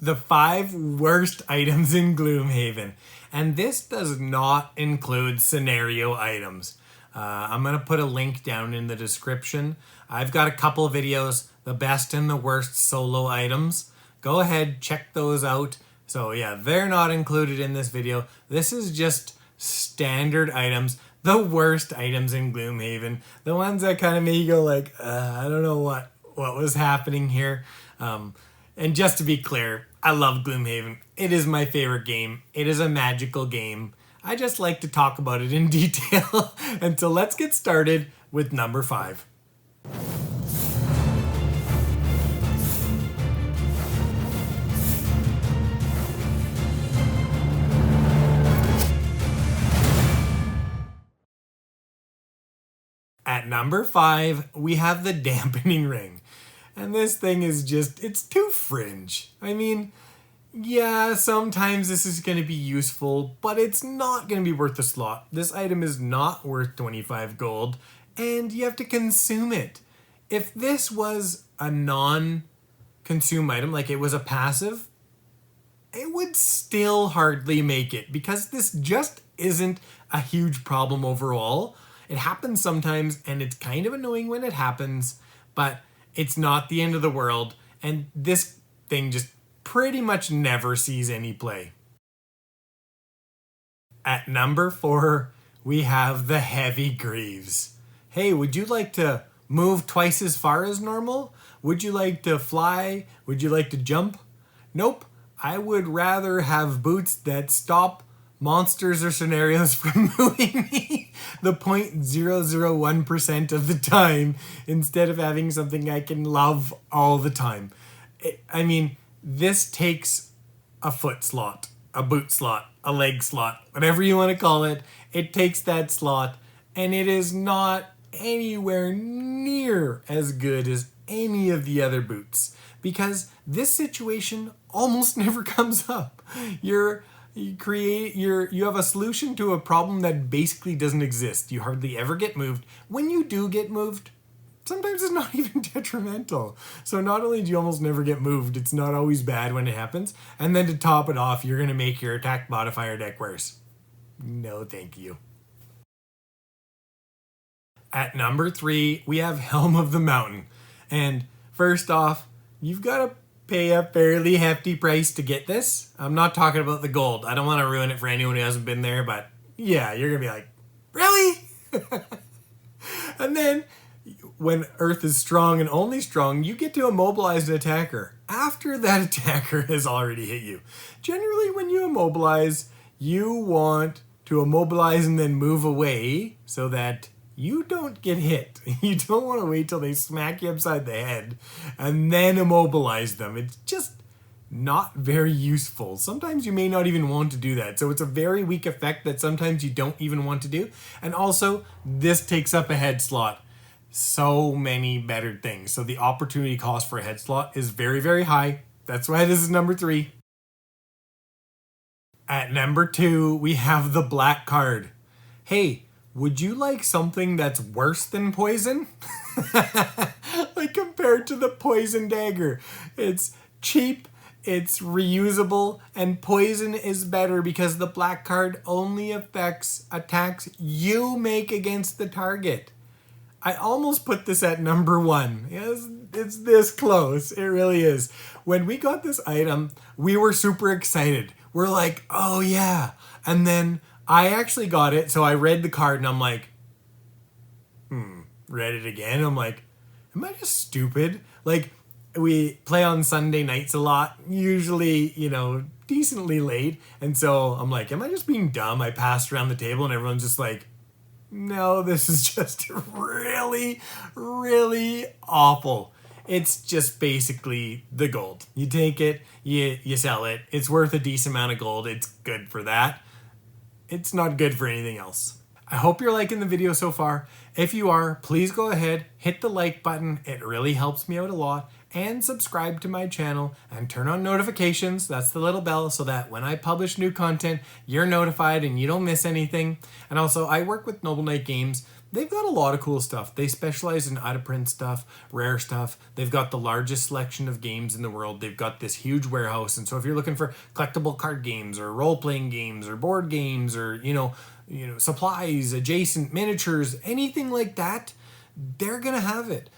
the 5 worst items in Gloomhaven. And this does not include scenario items. I'm going to put a link down in the description. I've got a couple of videos, the best and the worst solo items. Go ahead, check those out. So yeah, they're not included in this video. This is just standard items, the worst items in Gloomhaven. The ones that kind of make you go like, I don't know what was happening here. And just to be clear, I love Gloomhaven. It is my favorite game. It is a magical game. I just like to talk about it in detail. And so let's get started with number 5. At number 5, we have the Dampening Ring. And this thing is just, it's too fringe. I mean, yeah, sometimes this is going to be useful, but it's not going to be worth the slot. This item is not worth 25 gold, and you have to consume it. If this was a non-consume item, like it was a passive, it would still hardly make it, because this just isn't a huge problem overall. It happens sometimes, and it's kind of annoying when it happens, but it's not the end of the world, and this thing just pretty much never sees any play. At number 4, we have the Heavy Greaves. Hey, would you like to move twice as far as normal? Would you like to fly? Would you like to jump? Nope. I would rather have boots that stop monsters or scenarios from moving me the 0.001% of the time instead of having something I can love all the time. I mean, this takes a foot slot, a boot slot, a leg slot, whatever you want to call it. It takes that slot, and it is not anywhere near as good as any of the other boots, because this situation almost never comes up. You have a solution to a problem that basically doesn't exist. You hardly ever get moved. When you do get moved, sometimes it's not even detrimental. So not only do you almost never get moved, it's not always bad when it happens. And then to top it off, you're going to make your attack modifier deck worse. No, thank you. At number 3, we have Helm of the Mountain. And first off, you've got to pay a fairly hefty price to get this. I'm not talking about the gold. I don't want to ruin it for anyone who hasn't been there, but yeah, you're going to be like, really? And then when Earth is strong and only strong, you get to immobilize an attacker after that attacker has already hit you. Generally, when you immobilize, you want to immobilize and then move away so that you don't get hit. You don't want to wait till they smack you upside the head and then immobilize them. It's just not very useful. Sometimes you may not even want to do that. So it's a very weak effect that sometimes you don't even want to do. And also, this takes up a head slot. So many better things. So the opportunity cost for a head slot is very, very high. That's why this is number 3. At number 2, we have the black card. Hey, would you like something that's worse than poison? Like compared to the poison dagger. It's cheap, it's reusable, and poison is better because the black card only affects attacks you make against the target. I almost put this at number 1. Yes, it's this close. It really is. When we got this item, we were super excited. We're like, oh yeah. And then I actually got it, so I read the card and I'm like, read it again. I'm like, am I just stupid? Like, we play on Sunday nights a lot, usually, decently late. And so I'm like, am I just being dumb? I passed around the table and everyone's just like, no, this is just really, really awful. It's just basically the gold. You take it, you sell it. It's worth a decent amount of gold. It's good for that. It's not good for anything else. I hope you're liking the video so far. If you are, please go ahead, hit the like button. It really helps me out a lot. And subscribe to my channel and turn on notifications. That's the little bell so that when I publish new content, you're notified and you don't miss anything. And also, I work with Noble Knight Games. they've got a lot of cool stuff. They specialize in out-of-print stuff, rare stuff. They've got the largest selection of games in the world. They've got this huge warehouse. And so if you're looking for collectible card games or role-playing games or board games or, supplies, adjacent miniatures, anything like that, they're going to have it.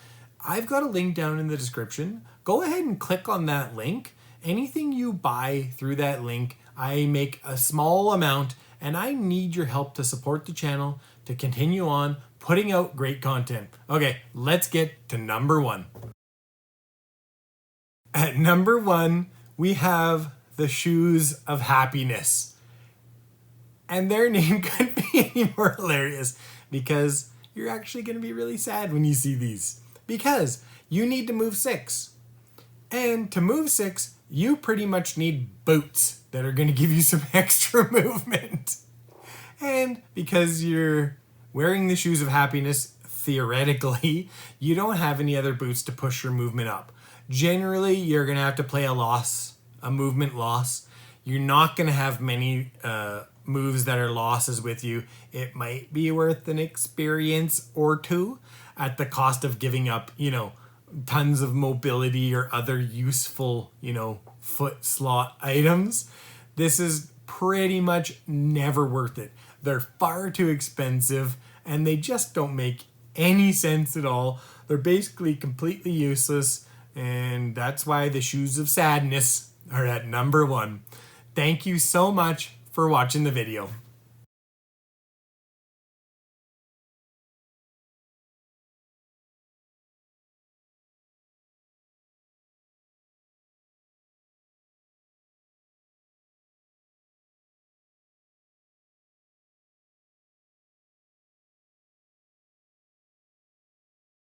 I've got a link down in the description. Go ahead and click on that link. Anything you buy through that link, I make a small amount, and I need your help to support the channel to continue on putting out great content. Okay, let's get to number 1. At number 1, we have the Shoes of Happiness. And their name couldn't be any more hilarious because you're actually going to be really sad when you see these. Because you need to move 6. And to move 6, you pretty much need boots that are going to give you some extra movement. And because you're wearing the Shoes of Happiness, theoretically, you don't have any other boots to push your movement up. Generally, you're going to have to play a movement loss. You're not going to have many moves that are losses with you. It might be worth an experience or 2 at the cost of giving up, tons of mobility or other useful, foot slot items. This is pretty much never worth it. They're far too expensive and they just don't make any sense at all. They're basically completely useless, and that's why the Shoes of Sadness are at number 1. Thank you so much for watching the video.